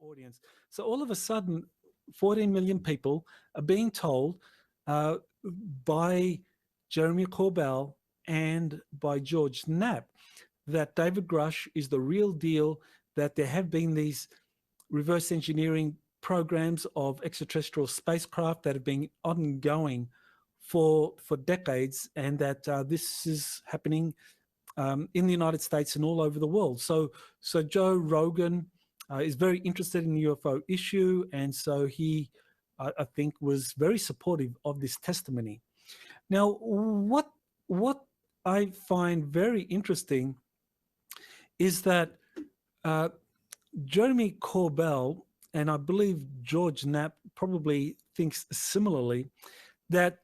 audience. So all of a sudden, 14 million people are being told uh, by Jeremy Corbell and by George Knapp that David Grusch is the real deal, that there have been these reverse engineering programs of extraterrestrial spacecraft that have been ongoing for decades, and that this is happening in the United States and all over the world. So Joe Rogan is very interested in the UFO issue, and so he, I think, was very supportive of this testimony. Now, what I find very interesting is that uh, Jeremy Corbell, and I believe George Knapp probably thinks similarly, that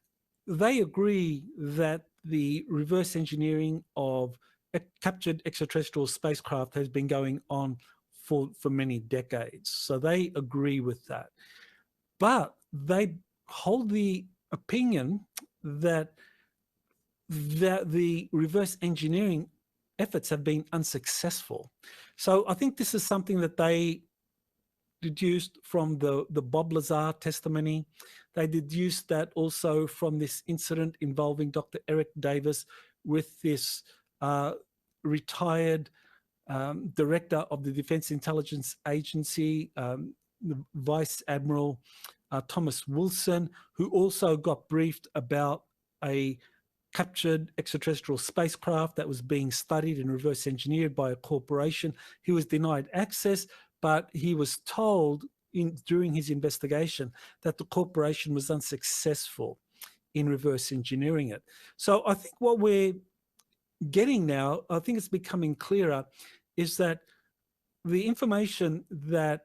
they agree that the reverse engineering of captured extraterrestrial spacecraft has been going on for many decades. So they agree with that. But they hold the opinion that the reverse engineering efforts have been unsuccessful. So I think this is something that they deduced from the Bob Lazar testimony. They deduced that also from this incident involving Dr. Eric Davis with this retired director of the Defense Intelligence Agency, the Vice Admiral Thomas Wilson, who also got briefed about a captured extraterrestrial spacecraft that was being studied and reverse engineered by a corporation. He was denied access, but he was told during his investigation that the corporation was unsuccessful in reverse engineering it. So I think what we're getting now, I think it's becoming clearer, is that the information that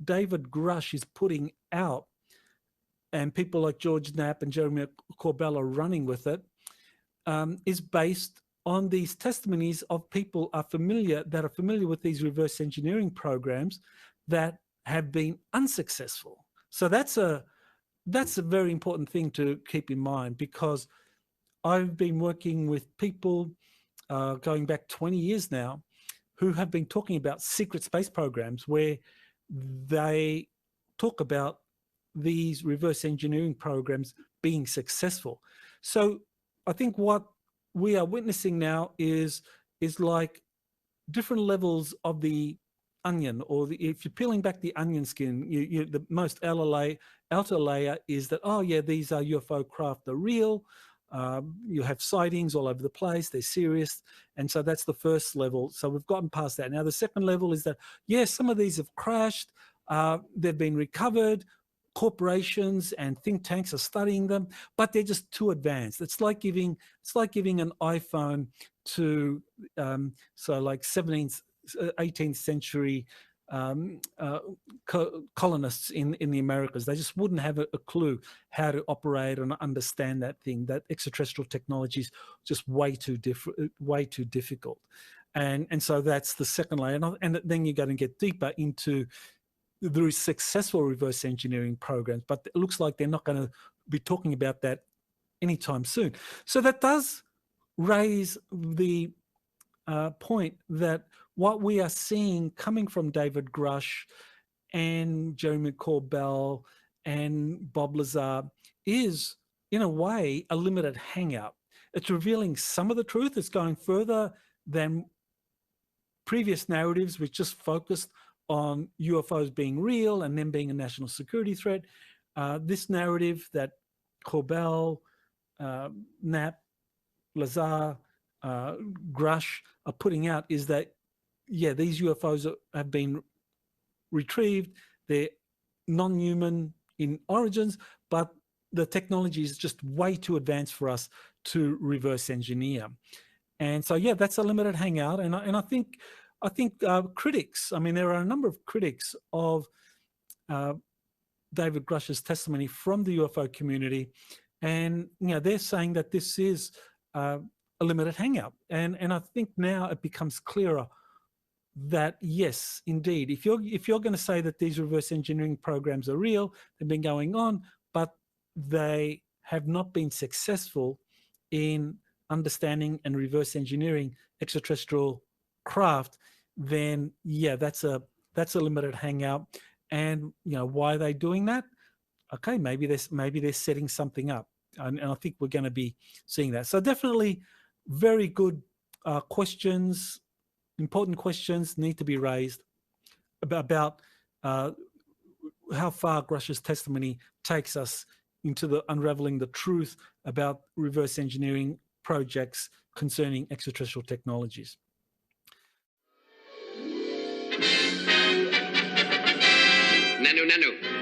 David Grusch is putting out, and people like George Knapp and Jeremy Corbell are running with it, is based on these testimonies of people that are familiar with these reverse engineering programs that have been unsuccessful. So that's a very important thing to keep in mind, because I've been working with people going back 20 years now who have been talking about secret space programs where they talk about these reverse engineering programs being successful. So I think what we are witnessing now is like different levels of the onion, or if you're peeling back the onion skin, the most outer layer is that, oh yeah, these are UFO craft, are real. You have sightings all over the place, they're serious. And so that's the first level. So we've gotten past that. Now the second level is that, yes, some of these have crashed, they've been recovered, corporations and think tanks are studying them, but they're just too advanced. It's like giving an iPhone to so like 17th, 18th century colonists in the Americas. They just wouldn't have a clue how to operate and understand that thing. That extraterrestrial technology is just way too difficult. And so that's the second layer. And then you're going to get deeper into the successful reverse engineering programs, but it looks like they're not going to be talking about that anytime soon. So that does raise the point that what we are seeing coming from David Grusch and Jeremy Corbell and Bob Lazar is, in a way, a limited hangout. It's revealing some of the truth. It's going further than previous narratives, which just focused on UFOs being real and them being a national security threat. This narrative that Corbell, Knapp, Lazar, Grusch are putting out is that, yeah, these UFOs have been retrieved. They're non-human in origins, but the technology is just way too advanced for us to reverse engineer. And so, yeah, that's a limited hangout. And I think critics, I mean, there are a number of critics of David Grusch's testimony from the UFO community, and they're saying that this is a limited hangout. And I think now it becomes clearer that yes, indeed, if you're going to say that these reverse engineering programs are real, they've been going on, but they have not been successful in understanding and reverse engineering extraterrestrial craft, then yeah, that's a That's a limited hangout. And why are they doing that? Okay, maybe they're setting something up, and I think we're going to be seeing that. So definitely, very good questions, important questions need to be raised about how far Grusch's testimony takes us into the unraveling the truth about reverse engineering projects concerning extraterrestrial technologies. Nanu.